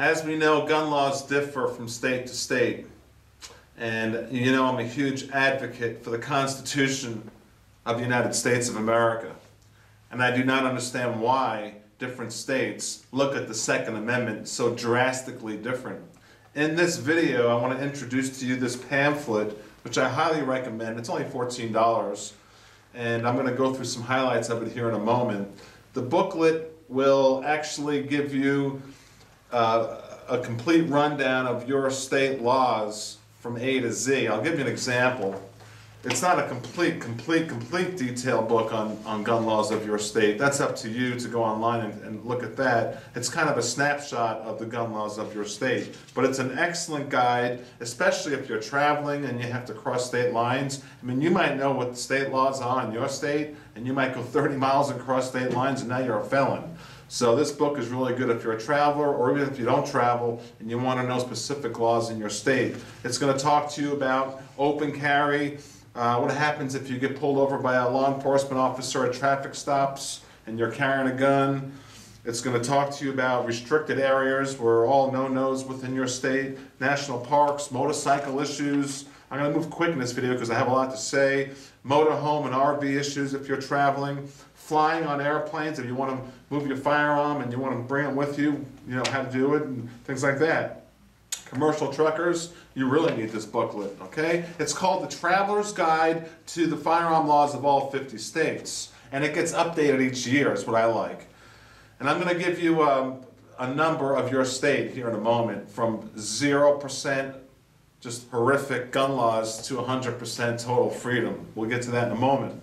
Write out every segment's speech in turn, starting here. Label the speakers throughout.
Speaker 1: As we know, gun laws differ from state to state. And you know I'm a huge advocate for the Constitution of the United States of America. And I do not understand why different states look at the Second Amendment so drastically different. In this video, I want to introduce to you this pamphlet, which I highly recommend. It's only $14, and I'm going to go through some highlights of it here in a moment. The booklet will actually give you a complete rundown of your state laws from A to Z. I'll give you an example. It's not a complete detailed book on gun laws of your state. That's up to you to go online and look at that. It's kind of a snapshot of the gun laws of your state. But it's an excellent guide, especially if you're traveling and you have to cross state lines. I mean, you might know what the state laws are in your state, and you might go 30 miles and cross state lines, and now you're a felon. So this book is really good if you're a traveler, or even if you don't travel and you want to know specific laws in your state. It's going to talk to you about open carry, what happens if you get pulled over by a law enforcement officer at traffic stops and you're carrying a gun. It's going to talk to you about restricted areas where all no-nos within your state, national parks, motorcycle issues. I'm going to move quick in this video because I have a lot to say. Motorhome and RV issues if you're traveling. Flying on airplanes, if you want to move your firearm and you want to bring it with you, you know how to do it and things like that. Commercial truckers, you really need this booklet, okay? It's called The Traveler's Guide to the Firearm Laws of all 50 states. And it gets updated each year, is what I like. And I'm going to give you a number of your state here in a moment, from 0% just horrific gun laws to 100% total freedom. We'll get to that in a moment.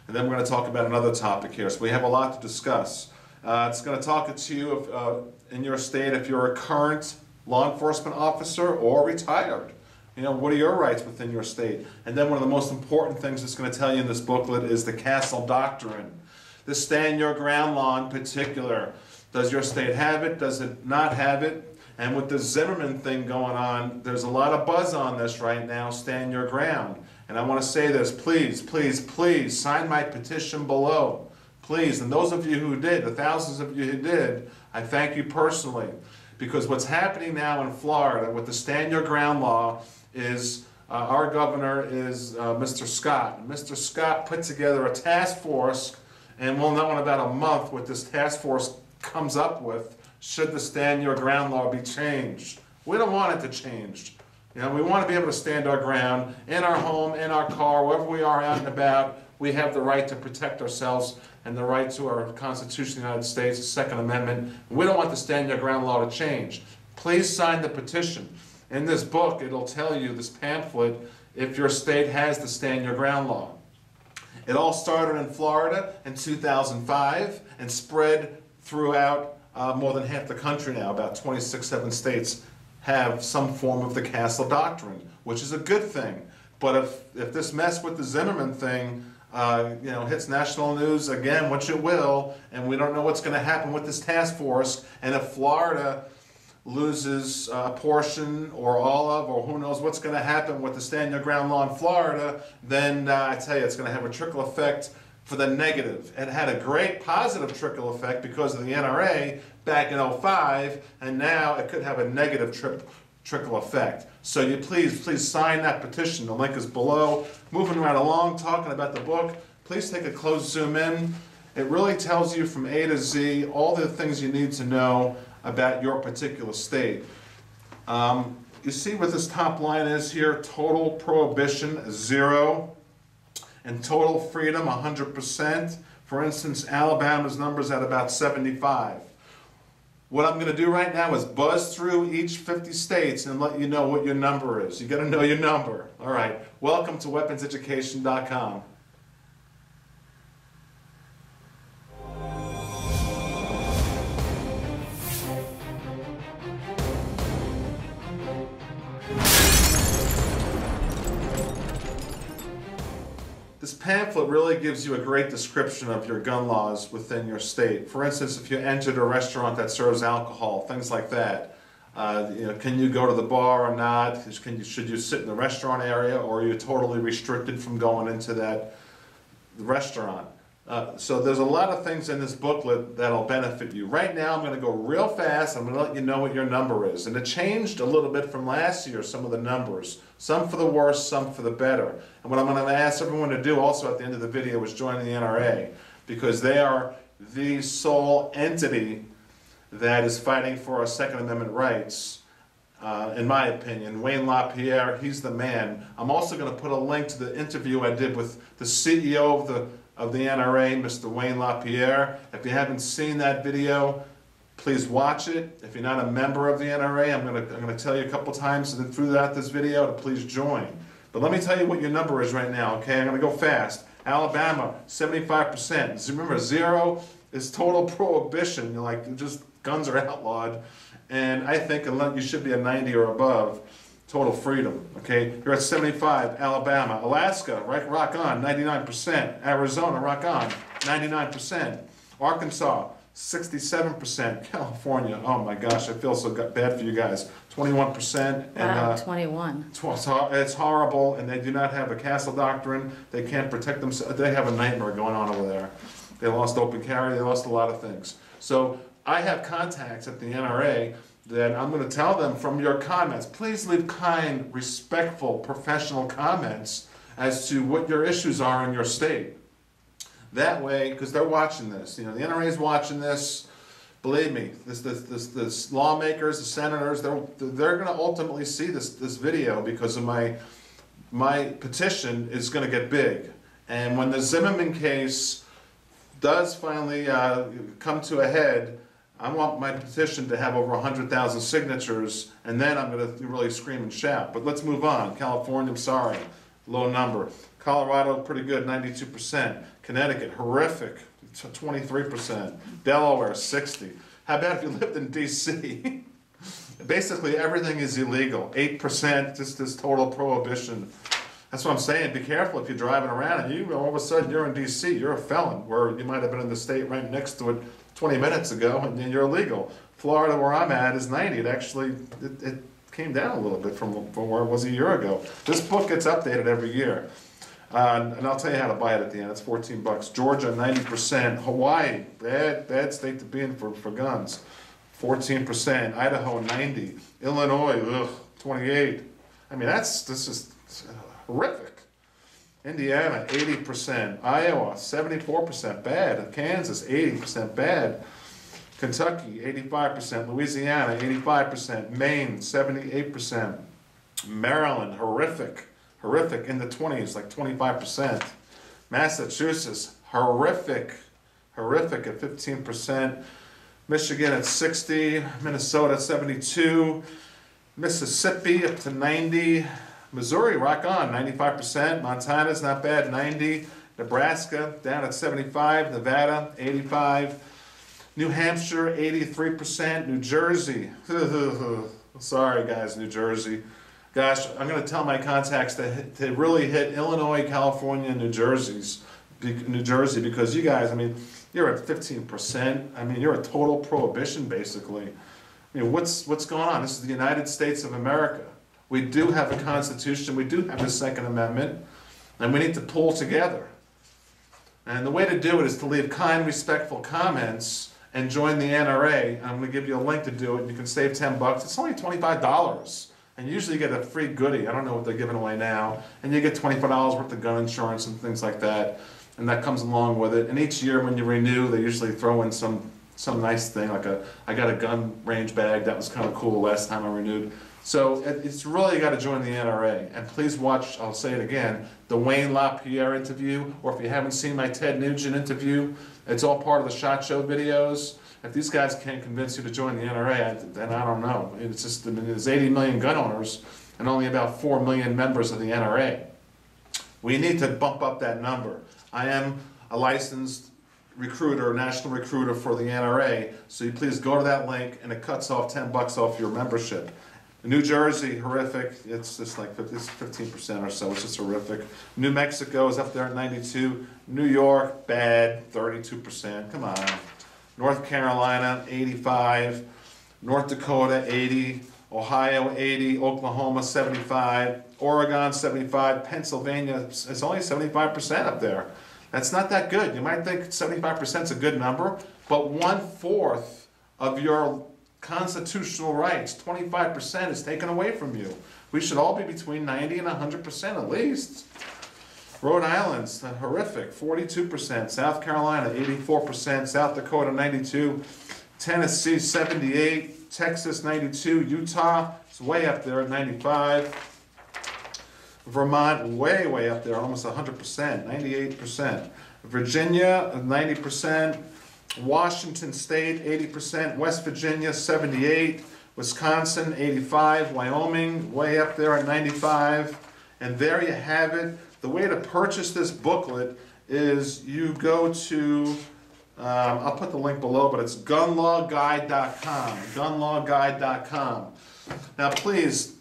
Speaker 1: And then we're going to talk about another topic here. So we have a lot to discuss. It's going to talk to you in your state if you're a current law enforcement officer or retired. You know, what are your rights within your state? And then one of the most important things it's going to tell you in this booklet is the Castle Doctrine. The stand your ground law in particular. Does your state have it? Does it not have it? And with the Zimmerman thing going on, there's a lot of buzz on this right now, stand your ground. And I want to say this, please, please, please sign my petition below. Please, and those of you who did, the thousands of you who did, I thank you personally. Because what's happening now in Florida with the Stand Your Ground law is our governor is Mr. Scott. And Mr. Scott put together a task force, and we'll know in about a month what this task force comes up with should the Stand Your Ground law be changed. We don't want it to change. You know, we want to be able to stand our ground in our home, in our car, wherever we are out and about. We have the right to protect ourselves and the right to our Constitution of the United States, the Second Amendment. We don't want the Stand Your Ground law to change. Please sign the petition. In this book, it'll tell you, this pamphlet, if your state has the Stand Your Ground law. It all started in Florida in 2005 and spread throughout more than half the country now. About 7 states have some form of the Castle Doctrine, which is a good thing. But if this mess with the Zimmerman thing you know, hits national news again, which it will, and we don't know what's going to happen with this task force, and if Florida loses a portion or all of, or who knows what's going to happen with the Stand Your Ground law in Florida, then I tell you, it's going to have a trickle effect for the negative. It had a great positive trickle effect because of the NRA back in '05, and now it could have a negative trickle effect. So you please sign that petition. The link is below. Moving right along, talking about the book, please take a close zoom in. It really tells you from A to Z all the things you need to know about your particular state. You see what this top line is here? Total prohibition, 0. And total freedom, 100%. For instance, Alabama's number's at about 75. What I'm going to do right now is buzz through each 50 states and let you know what your number is. You got to know your number. All right. Welcome to weaponseducation.com. This pamphlet really gives you a great description of your gun laws within your state. For instance, if you entered a restaurant that serves alcohol, things like that. You know, can you go to the bar or not? Should you sit in the restaurant area, or are you totally restricted from going into that restaurant? So there's a lot of things in this booklet that'll benefit you. Right now I'm going to go real fast. I'm going to let you know what your number is. And it changed a little bit from last year, some of the numbers. Some for the worse, some for the better. And what I'm going to ask everyone to do also at the end of the video is join the NRA, because they are the sole entity that is fighting for our Second Amendment rights. In my opinion, Wayne LaPierre, he's the man. I'm also going to put a link to the interview I did with the CEO of the NRA, Mr. Wayne LaPierre. If you haven't seen that video, please watch it. If you're not a member of the NRA, I'm going to tell you a couple times throughout this video to please join. But let me tell you what your number is right now, okay? I'm going to go fast. Alabama, 75%. Remember, 0 is total prohibition. Like, just guns are outlawed. And I think you should be a 90 or above, total freedom, okay? You're at 75, Alabama. Alaska, right, rock on, 99%. Arizona, rock on, 99%. Arkansas, 67%. California, oh my gosh, I feel so bad for you guys. 21%.
Speaker 2: And 21.
Speaker 1: It's horrible, and they do not have a castle doctrine. They can't protect themselves. They have a nightmare going on over there. They lost open carry, they lost a lot of things. So I have contacts at the NRA that I'm going to tell them from your comments, please leave kind, respectful, professional comments as to what your issues are in your state. That way, because they're watching this, you know, the NRA is watching this. Believe me, this lawmakers, the senators, they're going to ultimately see this video because of my petition is going to get big. And when the Zimmerman case does finally come to a head, I want my petition to have over 100,000 signatures, and then I'm going to really scream and shout. But let's move on. California, I'm sorry, low number. Colorado, pretty good, 92%. Connecticut, horrific, 23%. Delaware, 60. How about if you lived in D.C.? Basically, everything is illegal. 8%, just this total prohibition. That's what I'm saying. Be careful if you're driving around and all of a sudden you're in D.C., you're a felon, where you might have been in the state right next to it 20 minutes ago, and then you're illegal. Florida, where I'm at, is 90. It actually, it came down a little bit from where it was a year ago. This book gets updated every year. And I'll tell you how to buy it at the end. It's 14 bucks. Georgia, 90%. Hawaii, bad state to be in for guns. 14%. Idaho, 90. Illinois, 28. I mean, this is horrific. Indiana, 80%. Iowa, 74% bad. Kansas, 80% bad. Kentucky, 85%. Louisiana, 85%. Maine, 78%. Maryland, horrific. Horrific, in the 20s, like 25%. Massachusetts, horrific at 15%. Michigan at 60, Minnesota at 72, Mississippi up to 90, Missouri, rock on, 95%, Montana's not bad, 90, Nebraska down at 75, Nevada, 85, New Hampshire, 83%, New Jersey, sorry guys, New Jersey. Gosh, I'm going to tell my contacts to really hit Illinois, California, and New Jersey, because you guys, I mean, you're at 15%. I mean, you're a total prohibition, basically. I mean, what's going on? This is the United States of America. We do have a Constitution. We do have a Second Amendment, and we need to pull together. And the way to do it is to leave kind, respectful comments and join the NRA. I'm going to give you a link to do it. You can save 10 bucks. It's only $25. And usually you get a free goodie. I don't know what they're giving away now. And you get $24 worth of gun insurance and things like that. And that comes along with it. And each year when you renew, they usually throw in some nice thing, like I got a gun range bag. That was kind of cool last time I renewed. So it's really got to join the NRA. And please watch, I'll say it again, the Wayne LaPierre interview, or if you haven't seen my Ted Nugent interview, it's all part of the SHOT Show videos. If these guys can't convince you to join the NRA, then I don't know. It's just, I mean, there's 80 million gun owners and only about 4 million members of the NRA. We need to bump up that number. I am a licensed recruiter, national recruiter for the NRA, so you please go to that link, and it cuts off 10 bucks off your membership. New Jersey, horrific. It's just like 15% or so. It's just horrific. New Mexico is up there at 92. New York, bad, 32%. Come on. North Carolina, 85, North Dakota, 80, Ohio, 80, Oklahoma, 75, Oregon, 75, Pennsylvania, it's only 75% up there. That's not that good. You might think 75% is a good number, but 1/4 of your constitutional rights, 25%, is taken away from you. We should all be between 90 and 100% at least. Rhode Island's horrific, 42%. South Carolina, 84%. South Dakota, 92%. Tennessee, 78%. Texas, 92%. Utah is way up there at 95%. Vermont, way, way up there, almost 100%, 98%. Virginia, 90%. Washington State, 80%. West Virginia, 78%. Wisconsin, 85%. Wyoming, way up there at 95%. And there you have it. The way to purchase this booklet is you go to, I'll put the link below, but it's gunlawguide.com, gunlawguide.com. Now please,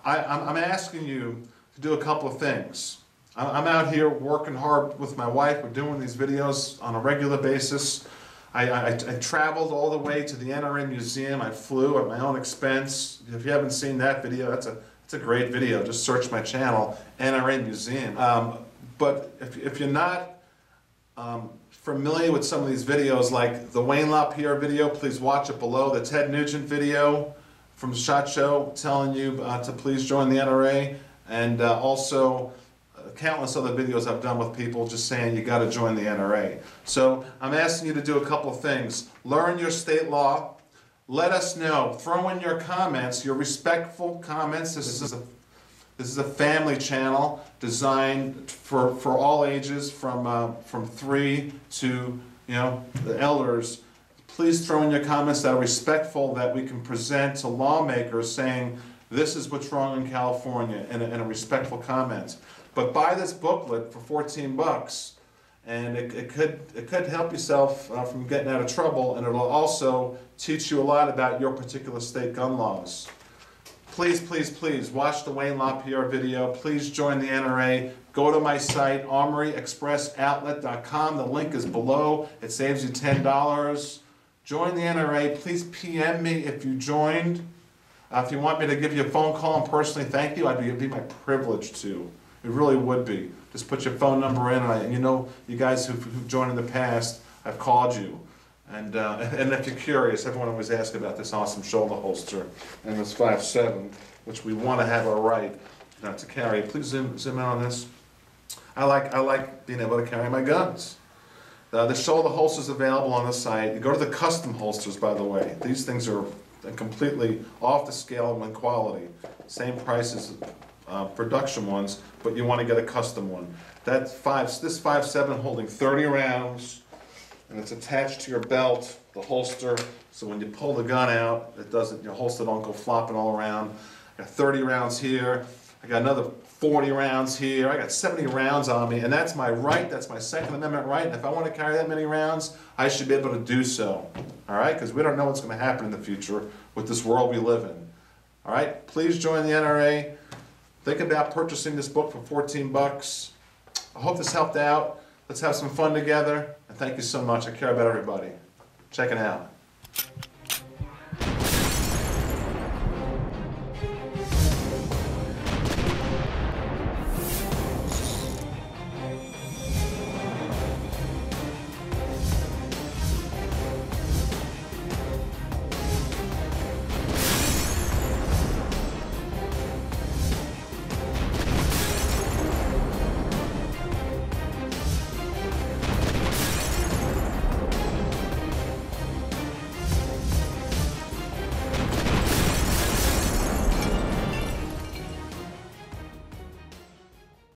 Speaker 1: I'm asking you to do a couple of things. I'm out here working hard with my wife. We're doing these videos on a regular basis. I traveled all the way to the NRA Museum. I flew at my own expense. If you haven't seen that video, it's a great video. Just search my channel, NRA Museum. But if you're not familiar with some of these videos, like the Wayne LaPierre video, please watch it below. The Ted Nugent video from SHOT Show telling you to please join the NRA, and also countless other videos I've done with people just saying you got to join the NRA. So I'm asking you to do a couple of things. Learn your state law. Let us know. Throw in your comments, your respectful comments. This is a family channel designed for all ages, from 3 to the elders. Please throw in your comments that are respectful, that we can present to lawmakers saying this is what's wrong in California, in a respectful comment. But buy this booklet for 14 bucks, and it could help yourself from getting out of trouble, and it'll also teach you a lot about your particular state gun laws. Please, please, please watch the Wayne LaPierre video. Please join the NRA. Go to my site, armoryexpressoutlet.com. The link is below. It saves you $10. Join the NRA. Please PM me if you joined. If you want me to give you a phone call and personally thank you, it'd be my privilege to. It really would be. Just put your phone number in, and you guys who've joined in the past, I've called you. And if you're curious, everyone always asks about this awesome shoulder holster and this 5.7, which we want to have our right to carry. Please zoom in on this. I like being able to carry my guns. The shoulder holsters available on the site. You go to the custom holsters, by the way. These things are completely off the scale in quality. Same price as production ones, but you want to get a custom one. This 5.7 holding 30 rounds, and it's attached to your belt, the holster, so when you pull the gun out, your holster don't go flopping all around. I got 30 rounds here, I got another 40 rounds here, I got 70 rounds on me, and that's my right, that's my Second Amendment right, and if I want to carry that many rounds, I should be able to do so, all right? Because we don't know what's going to happen in the future with this world we live in. All right, please join the NRA. Think about purchasing this book for 14 bucks. I hope this helped out. Let's have some fun together. And thank you so much. I care about everybody. Check it out.